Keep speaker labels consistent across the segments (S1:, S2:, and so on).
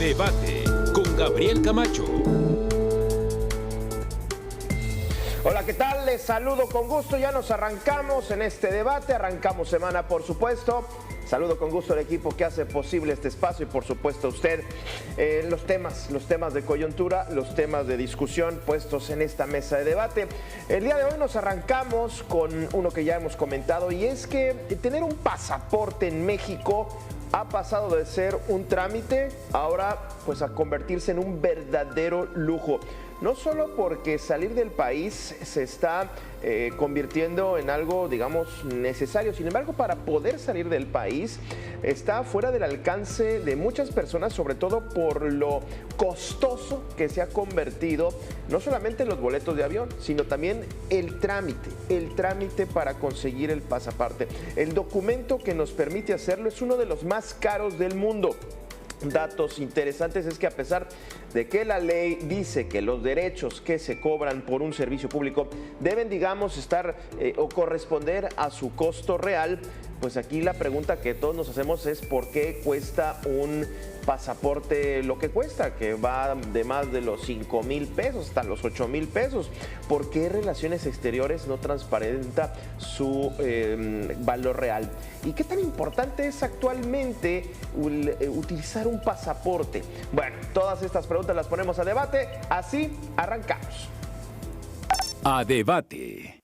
S1: Debate con Gabriel Camacho.
S2: Hola, ¿qué tal? Les saludo con gusto. Ya nos arrancamos en este debate. Arrancamos semana, por supuesto. Saludo con gusto al equipo que hace posible este espacio y, por supuesto, a usted. Los temas de coyuntura, los temas de discusión puestos en esta mesa de debate. El día de hoy nos arrancamos con uno que ya hemos comentado, y es que tener un pasaporte en México ha pasado de ser un trámite ahora pues a convertirse en un verdadero lujo. No solo porque salir del país se está convirtiendo en algo, digamos, necesario. Sin embargo, para poder salir del país está fuera del alcance de muchas personas, sobre todo por lo costoso que se ha convertido no solamente los boletos de avión, sino también el trámite para conseguir el pasaporte. El documento que nos permite hacerlo es uno de los más caros del mundo. Datos interesantes es que, a pesar de que la ley dice que los derechos que se cobran por un servicio público deben, digamos, estar o corresponder a su costo real, pues aquí la pregunta que todos nos hacemos es ¿por qué cuesta un pasaporte lo que cuesta? Que va de más de los 5,000 pesos hasta los 8,000 pesos. ¿Por qué Relaciones Exteriores no transparenta su valor real? ¿Y qué tan importante es actualmente utilizar un pasaporte? Bueno, todas estas preguntas las ponemos a debate, así arrancamos.
S1: A debate.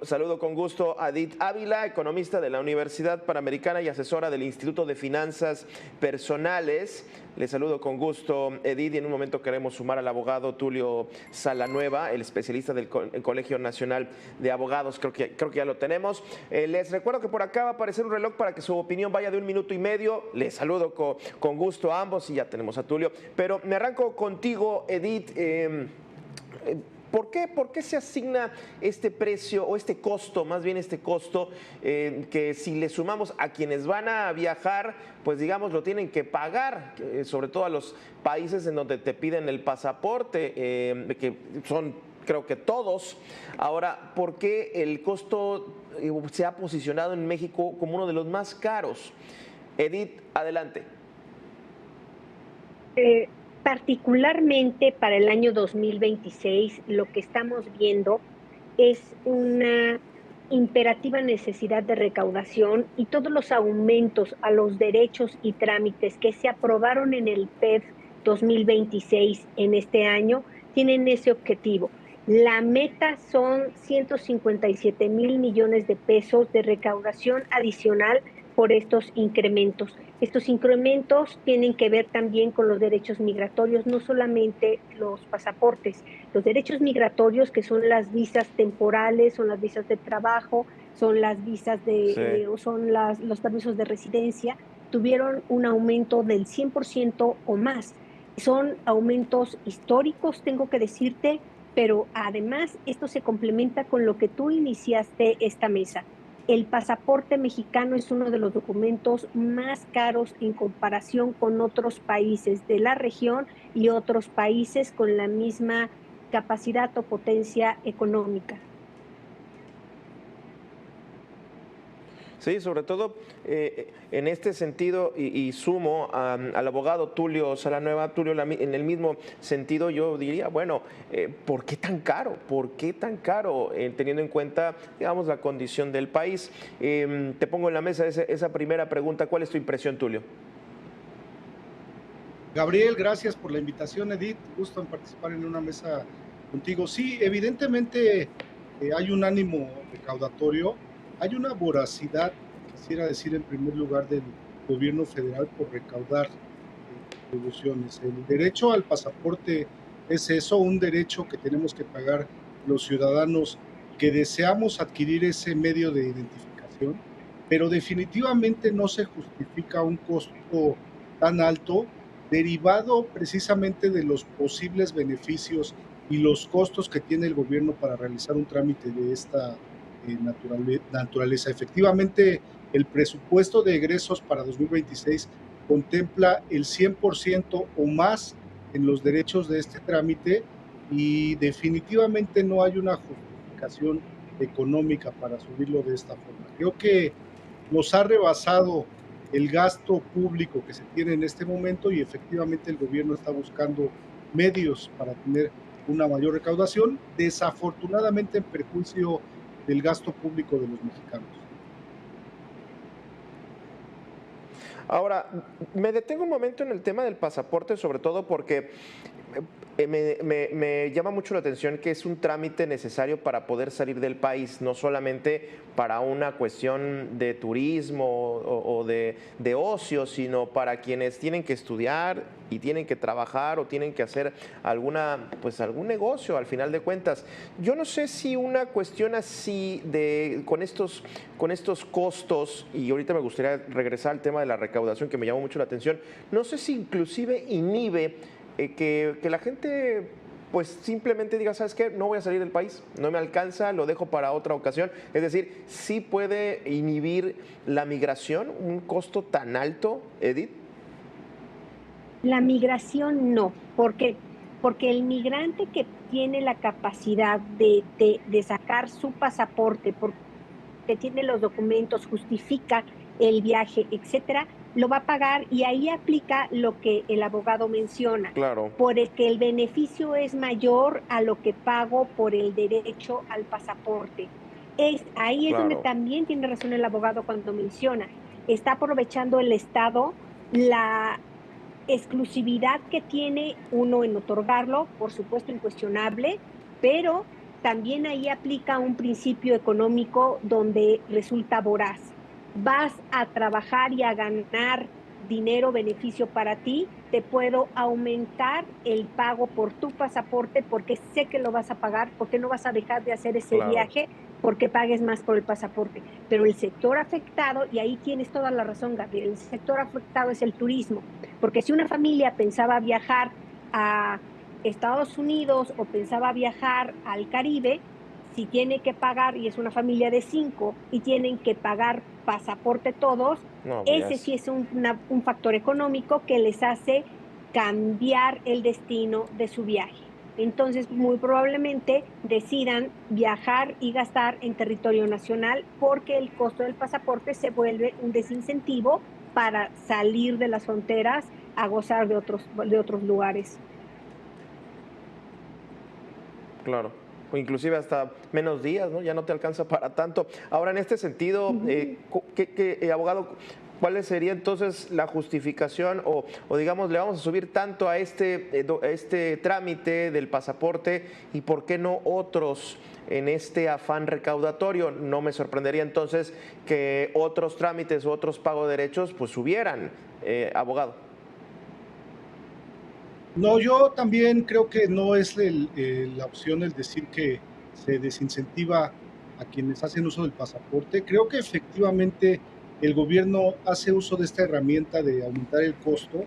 S2: Saludo con gusto a Edith Ávila, economista de la Universidad Panamericana y asesora del Instituto de Finanzas Personales. Le saludo con gusto, Edith, y en un momento queremos sumar al abogado Tulio Salanueva, el especialista del Colegio Nacional de Abogados. Creo que ya lo tenemos. Les recuerdo que por acá va a aparecer un reloj para que su opinión vaya de 1 minuto y medio. Les saludo con gusto a ambos y ya tenemos a Tulio. Pero me arranco contigo, Edith. ¿Por qué se asigna este precio o este costo, más bien este costo, que si le sumamos a quienes van a viajar, pues digamos lo tienen que pagar, sobre todo a los países en donde te piden el pasaporte, que son creo que todos? Ahora, ¿por qué el costo se ha posicionado en México como uno de los más caros? Edith, adelante.
S3: Particularmente para el año 2026, lo que estamos viendo es una imperativa necesidad de recaudación, y todos los aumentos a los derechos y trámites que se aprobaron en el PEF 2026 en este año tienen ese objetivo. La meta son 157,000 millones de pesos de recaudación adicional por estos incrementos. Estos incrementos tienen que ver también con los derechos migratorios, no solamente los pasaportes. Los derechos migratorios, que son las visas temporales, son las visas de trabajo, son las visas son los permisos de residencia, tuvieron un aumento del 100% o más. Son aumentos históricos, tengo que decirte, pero además esto se complementa con lo que tú iniciaste esta mesa. El pasaporte mexicano es uno de los documentos más caros en comparación con otros países de la región y otros países con la misma capacidad o potencia económica.
S2: Sí, sobre todo en este sentido, y sumo al abogado Tulio Salanueva. Tulio, en el mismo sentido yo diría, bueno, ¿por qué tan caro? ¿Por qué tan caro? Teniendo en cuenta, digamos, la condición del país. Te pongo en la mesa esa primera pregunta. ¿Cuál es tu impresión, Tulio?
S4: Gabriel, gracias por la invitación. Edith, gusto en participar en una mesa contigo. Sí, evidentemente hay un ánimo recaudatorio. Hay una voracidad, quisiera decir en primer lugar, del gobierno federal por recaudar contribuciones. El derecho al pasaporte es eso, un derecho que tenemos que pagar los ciudadanos que deseamos adquirir ese medio de identificación, pero definitivamente no se justifica un costo tan alto, derivado precisamente de los posibles beneficios y los costos que tiene el gobierno para realizar un trámite de esta naturaleza. Efectivamente, el presupuesto de egresos para 2026 contempla el 100% o más en los derechos de este trámite, y definitivamente no hay una justificación económica para subirlo de esta forma. Creo que nos ha rebasado el gasto público que se tiene en este momento y efectivamente el gobierno está buscando medios para tener una mayor recaudación, desafortunadamente en perjuicio del gasto público de los mexicanos.
S2: Ahora, me detengo un momento en el tema del pasaporte, sobre todo porque me llama mucho la atención que es un trámite necesario para poder salir del país, no solamente para una cuestión de turismo o de ocio, sino para quienes tienen que estudiar y tienen que trabajar o tienen que hacer algún negocio al final de cuentas. Yo no sé si una cuestión así con estos costos, y ahorita me gustaría regresar al tema de la recaudación que me llamó mucho la atención, no sé si inclusive inhibe que la gente pues simplemente diga, ¿sabes qué? No voy a salir del país, no me alcanza, lo dejo para otra ocasión. Es decir, ¿sí puede inhibir la migración un costo tan alto, Edith?
S3: La migración no, porque el migrante que tiene la capacidad de sacar su pasaporte, porque tiene los documentos, justifica el viaje, etcétera, lo va a pagar y ahí aplica lo que el abogado menciona.
S2: Claro.
S3: Por el que el beneficio es mayor a lo que pago por el derecho al pasaporte. Ahí es donde también tiene razón el abogado cuando menciona. Está aprovechando el Estado la exclusividad que tiene uno en otorgarlo, por supuesto incuestionable, pero también ahí aplica un principio económico donde resulta voraz. Vas a trabajar y a ganar dinero, beneficio para ti, te puedo aumentar el pago por tu pasaporte porque sé que lo vas a pagar, porque no vas a dejar de hacer ese viaje porque pagues más por el pasaporte. Pero el sector afectado, y ahí tienes toda la razón, Gabriel, el sector afectado es el turismo, porque si una familia pensaba viajar a Estados Unidos o pensaba viajar al Caribe, si tiene que pagar, y es una familia de 5, y tienen que pagar pasaporte todos, ese sí es un factor económico que les hace cambiar el destino de su viaje. Entonces, muy probablemente decidan viajar y gastar en territorio nacional porque el costo del pasaporte se vuelve un desincentivo para salir de las fronteras a gozar de otros lugares.
S2: Claro. O inclusive hasta menos días, ¿no? Ya no te alcanza para tanto. Ahora, en este sentido, abogado, ¿cuál sería entonces la justificación o digamos, le vamos a subir tanto a este trámite del pasaporte y por qué no otros en este afán recaudatorio? No me sorprendería entonces que otros trámites o otros pagos de derechos pues subieran, abogado.
S4: No, yo también creo que no es la opción el decir que se desincentiva a quienes hacen uso del pasaporte. Creo que efectivamente el gobierno hace uso de esta herramienta de aumentar el costo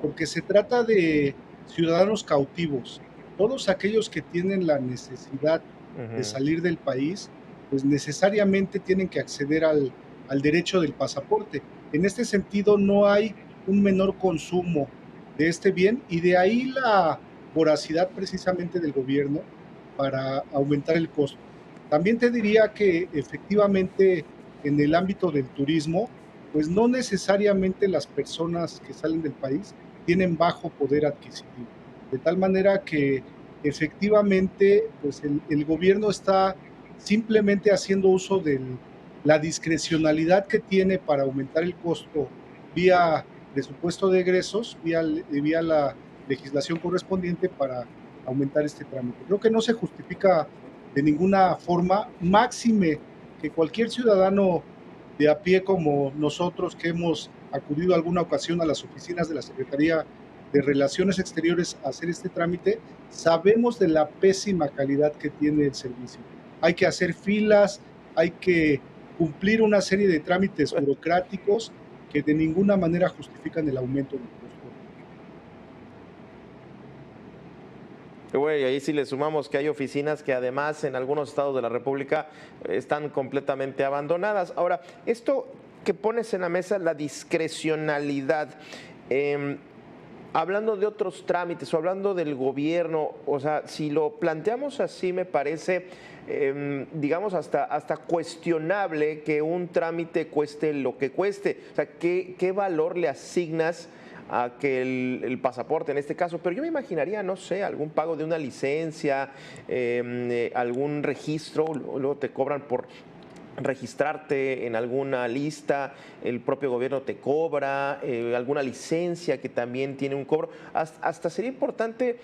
S4: porque se trata de ciudadanos cautivos. Todos aquellos que tienen la necesidad de salir del país, pues necesariamente tienen que acceder al derecho del pasaporte. En este sentido, no hay un menor consumo de este bien y de ahí la voracidad precisamente del gobierno para aumentar el costo. También te diría que efectivamente en el ámbito del turismo, pues no necesariamente las personas que salen del país tienen bajo poder adquisitivo, de tal manera que efectivamente pues el gobierno está simplemente haciendo uso de la discrecionalidad que tiene para aumentar el costo vía presupuesto de egresos, vía la legislación correspondiente para aumentar este trámite. Creo que no se justifica de ninguna forma, máxime que cualquier ciudadano de a pie como nosotros que hemos acudido alguna ocasión a las oficinas de la Secretaría de Relaciones Exteriores a hacer este trámite, sabemos de la pésima calidad que tiene el servicio. Hay que hacer filas, hay que cumplir una serie de trámites burocráticos que de ninguna manera justifican el aumento del costo.
S2: Güey, ahí sí le sumamos que hay oficinas que además en algunos estados de la República están completamente abandonadas. Ahora, esto que pones en la mesa, la discrecionalidad, hablando de otros trámites o hablando del gobierno, o sea, si lo planteamos así, me parece, digamos, hasta cuestionable que un trámite cueste lo que cueste. O sea, ¿qué valor le asignas a que el pasaporte en este caso? Pero yo me imaginaría, no sé, algún pago de una licencia, algún registro, luego te cobran por registrarte en alguna lista, el propio gobierno te cobra, alguna licencia que también tiene un cobro. Hasta sería importante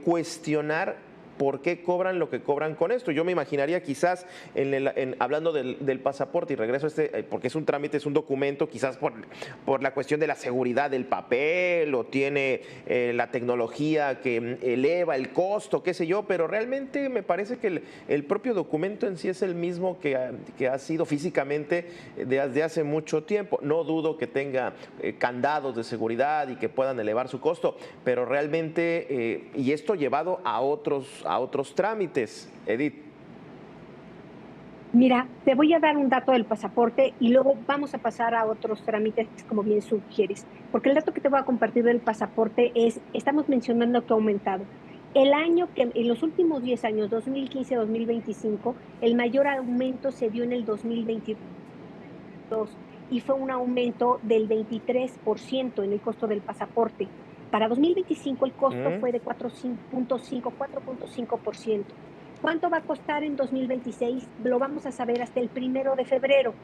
S2: cuestionar por qué cobran lo que cobran con esto. Yo me imaginaría quizás, hablando del pasaporte, y regreso a porque es un trámite, es un documento, quizás por la cuestión de la seguridad del papel, o tiene la tecnología que eleva el costo, qué sé yo, pero realmente me parece que el propio documento en sí es el mismo que ha sido físicamente desde hace mucho tiempo. No dudo que tenga candados de seguridad y que puedan elevar su costo, pero realmente, y esto llevado a otros trámites, Edith.
S3: Mira, te voy a dar un dato del pasaporte y luego vamos a pasar a otros trámites, como bien sugieres. Porque el dato que te voy a compartir del pasaporte estamos mencionando que ha aumentado. En los últimos 10 años, 2015-2025, el mayor aumento se dio en el 2022 y fue un aumento del 23% en el costo del pasaporte. Para 2025 el costo fue de 4.5%. ¿Cuánto va a costar en 2026? Lo vamos a saber hasta el 1 de febrero,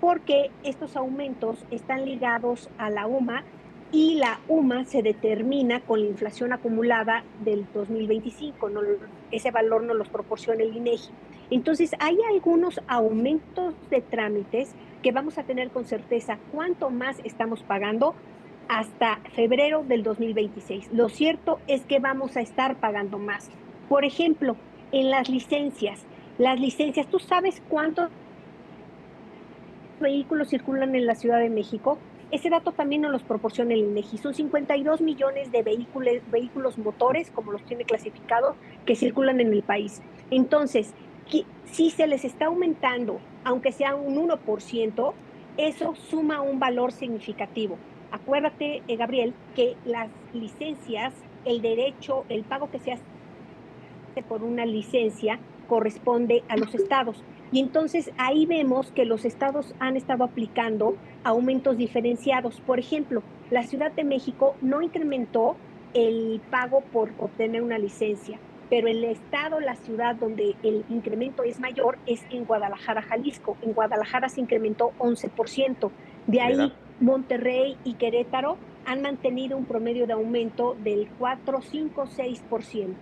S3: porque estos aumentos están ligados a la UMA y la UMA se determina con la inflación acumulada del 2025. Ese valor nos los proporciona el INEGI. Entonces, hay algunos aumentos de trámites que vamos a tener con certeza cuánto más estamos pagando hasta febrero del 2026. Lo cierto es que vamos a estar pagando más. Por ejemplo, en las licencias, ¿tú sabes cuántos vehículos circulan en la Ciudad de México? Ese dato también nos los proporciona el INEGI. Son 52 millones de vehículos motores, como los tiene clasificados, que circulan en el país. Entonces, si se les está aumentando, aunque sea un 1%, eso suma un valor significativo. Acuérdate, Gabriel, que las licencias, el pago que se hace por una licencia corresponde a los estados. Y entonces ahí vemos que los estados han estado aplicando aumentos diferenciados. Por ejemplo, la Ciudad de México no incrementó el pago por obtener una licencia, pero el estado, la ciudad donde el incremento es mayor es en Guadalajara, Jalisco. En Guadalajara se incrementó 11%. De ahí, Monterrey y Querétaro han mantenido un promedio de aumento del 4, 5, 6%.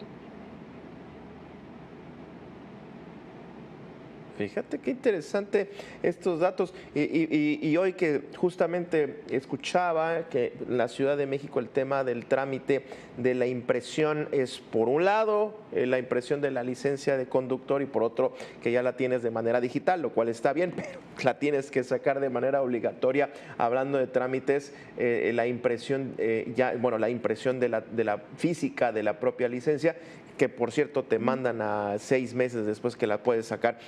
S2: Fíjate qué interesante estos datos. Y hoy que justamente escuchaba que en la Ciudad de México el tema del trámite de la impresión es, por un lado, la impresión de la licencia de conductor, y por otro, que ya la tienes de manera digital, lo cual está bien, pero la tienes que sacar de manera obligatoria. Hablando de trámites, la impresión, la impresión de la física de la propia licencia, que por cierto te mandan a 6 meses después que la puedes sacar.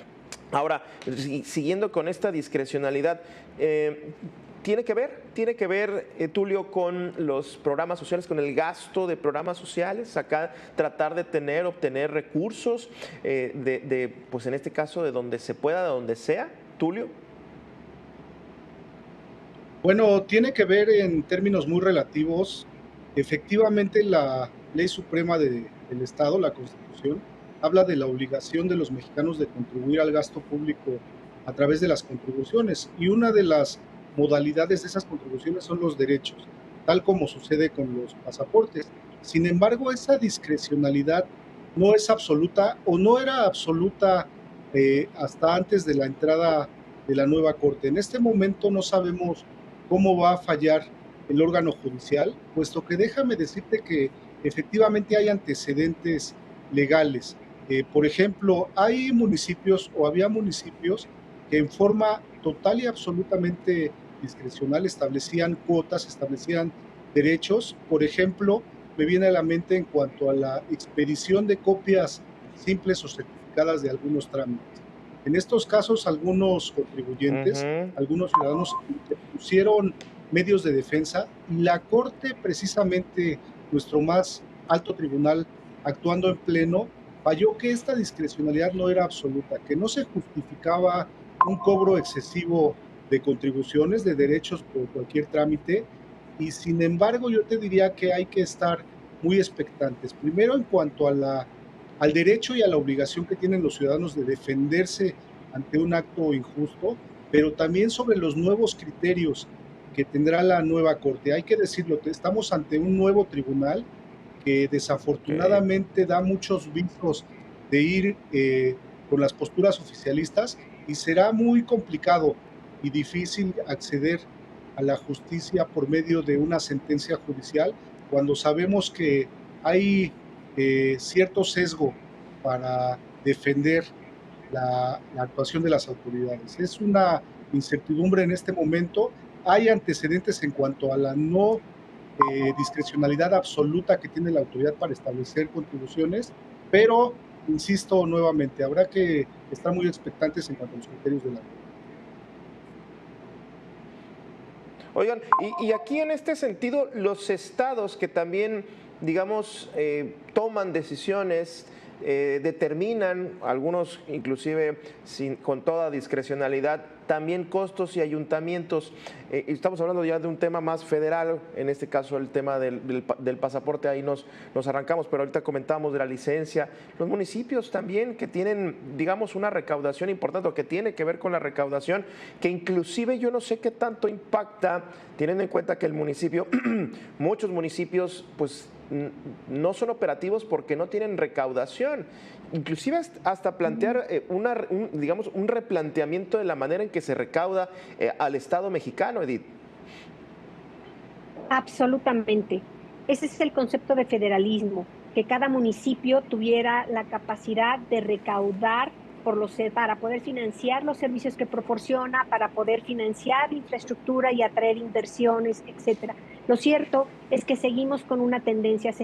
S2: Ahora, siguiendo con esta discrecionalidad, tiene que ver, Tulio, con los programas sociales, con el gasto de programas sociales, acá tratar de obtener recursos, pues en este caso, de donde se pueda, de donde sea, Tulio.
S4: Bueno, tiene que ver en términos muy relativos. Efectivamente, la Ley Suprema del Estado, la Constitución, habla de la obligación de los mexicanos de contribuir al gasto público a través de las contribuciones, y una de las modalidades de esas contribuciones son los derechos, tal como sucede con los pasaportes. Sin embargo, esa discrecionalidad no es absoluta, o no era absoluta hasta antes de la entrada de la nueva Corte. En este momento no sabemos cómo va a fallar el órgano judicial, puesto que déjame decirte que efectivamente hay antecedentes legales. Por ejemplo, había municipios que en forma total y absolutamente discrecional establecían cuotas, establecían derechos. Por ejemplo, me viene a la mente en cuanto a la expedición de copias simples o certificadas de algunos trámites. En estos casos, algunos contribuyentes, algunos ciudadanos pusieron medios de defensa, y la Corte, precisamente nuestro más alto tribunal, actuando en pleno, falló que esta discrecionalidad no era absoluta, que no se justificaba un cobro excesivo de contribuciones, de derechos por cualquier trámite, y sin embargo yo te diría que hay que estar muy expectantes. Primero, en cuanto a al derecho y a la obligación que tienen los ciudadanos de defenderse ante un acto injusto, pero también sobre los nuevos criterios que tendrá la nueva Corte. Hay que decirlo, estamos ante un nuevo tribunal que desafortunadamente da muchos visos de ir con las posturas oficialistas, y será muy complicado y difícil acceder a la justicia por medio de una sentencia judicial, cuando sabemos que hay cierto sesgo para defender la actuación de las autoridades. Es una incertidumbre en este momento. Hay antecedentes en cuanto a la no discrecionalidad absoluta que tiene la autoridad para establecer contribuciones, pero insisto nuevamente, habrá que estar muy expectantes en cuanto a los criterios de la ley.
S2: Oigan, y aquí en este sentido, los estados que también, digamos, toman decisiones, determinan, algunos inclusive con toda discrecionalidad, también costos y ayuntamientos. Estamos hablando ya de un tema más federal, en este caso el tema del pasaporte, ahí nos arrancamos, pero ahorita comentamos de la licencia. Los municipios también que tienen, digamos, una recaudación importante, o que tiene que ver con la recaudación, que inclusive yo no sé qué tanto impacta, teniendo en cuenta que el municipio, muchos municipios, pues no son operativos porque no tienen recaudación. Inclusive hasta plantear digamos, un replanteamiento de la manera en que se recauda al Estado mexicano, Edith.
S3: Absolutamente. Ese es el concepto de federalismo, que cada municipio tuviera la capacidad de recaudar para poder financiar los servicios que proporciona, para poder financiar infraestructura y atraer inversiones, etcétera. Lo cierto es que seguimos con una tendencia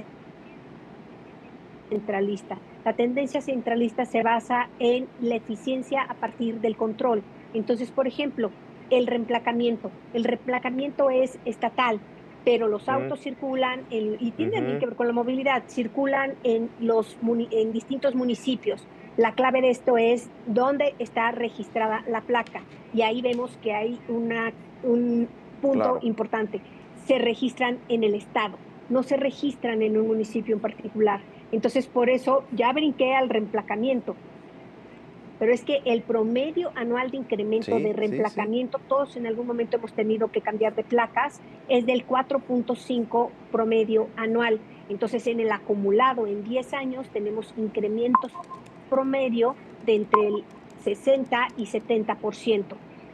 S3: centralista. La tendencia centralista se basa en la eficiencia a partir del control. Entonces, por ejemplo, el reemplacamiento. El reemplacamiento es estatal, pero los autos circulan, y tienen que ver con la movilidad, circulan en distintos municipios. La clave de esto es dónde está registrada la placa. Y ahí vemos que hay un punto importante. Se registran en el estado, no se registran en un municipio en particular. Entonces, por eso ya brinqué al reemplacamiento. Pero es que el promedio anual de incremento de reemplacamiento, todos en algún momento hemos tenido que cambiar de placas, es del 4.5 promedio anual. Entonces, en el acumulado en 10 años tenemos incrementos promedio de entre el 60 y 70%.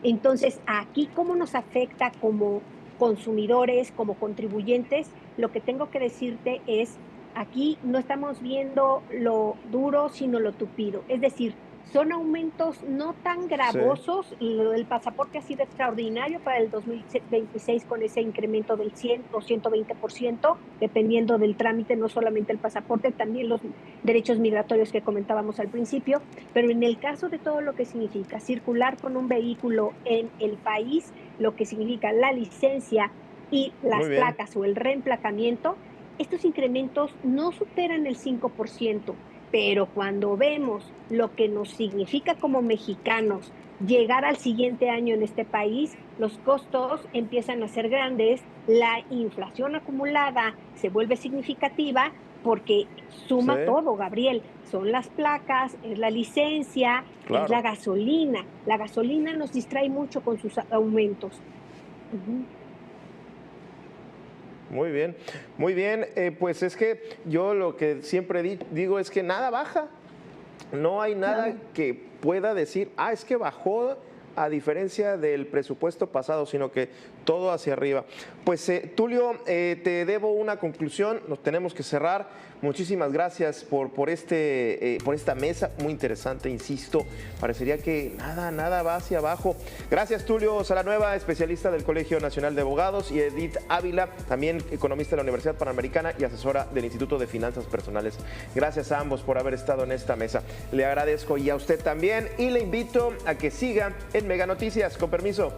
S3: Entonces, aquí, ¿cómo nos afecta como consumidores, como contribuyentes? Lo que tengo que decirte es, aquí no estamos viendo lo duro, sino lo tupido. Es decir, son aumentos no tan gravosos. Lo del pasaporte ha sido extraordinario para el 2026 con ese incremento del 100 o 120%, dependiendo del trámite, no solamente el pasaporte, también los derechos migratorios que comentábamos al principio. Pero en el caso de todo lo que significa circular con un vehículo en el país, lo que significa la licencia y las placas o el reemplacamiento, estos incrementos no superan el 5%. Pero cuando vemos lo que nos significa como mexicanos llegar al siguiente año en este país, los costos empiezan a ser grandes, la inflación acumulada se vuelve significativa porque suma todo, Gabriel. Son las placas, es la licencia, es la gasolina. La gasolina nos distrae mucho con sus aumentos.
S2: Muy bien, muy bien. Pues es que yo lo que siempre digo es que nada baja. No hay nada que pueda decir, es que bajó a diferencia del presupuesto pasado, sino que todo hacia arriba. Pues Tulio, te debo una conclusión, nos tenemos que cerrar. Muchísimas gracias por esta mesa, muy interesante, insisto, parecería que nada va hacia abajo. Gracias Tulio Salanueva, especialista del Colegio Nacional de Abogados, y Edith Ávila, también economista de la Universidad Panamericana y asesora del Instituto de Finanzas Personales. Gracias a ambos por haber estado en esta mesa. Le agradezco, y a usted también, y le invito a que siga en Mega Noticias. Con permiso.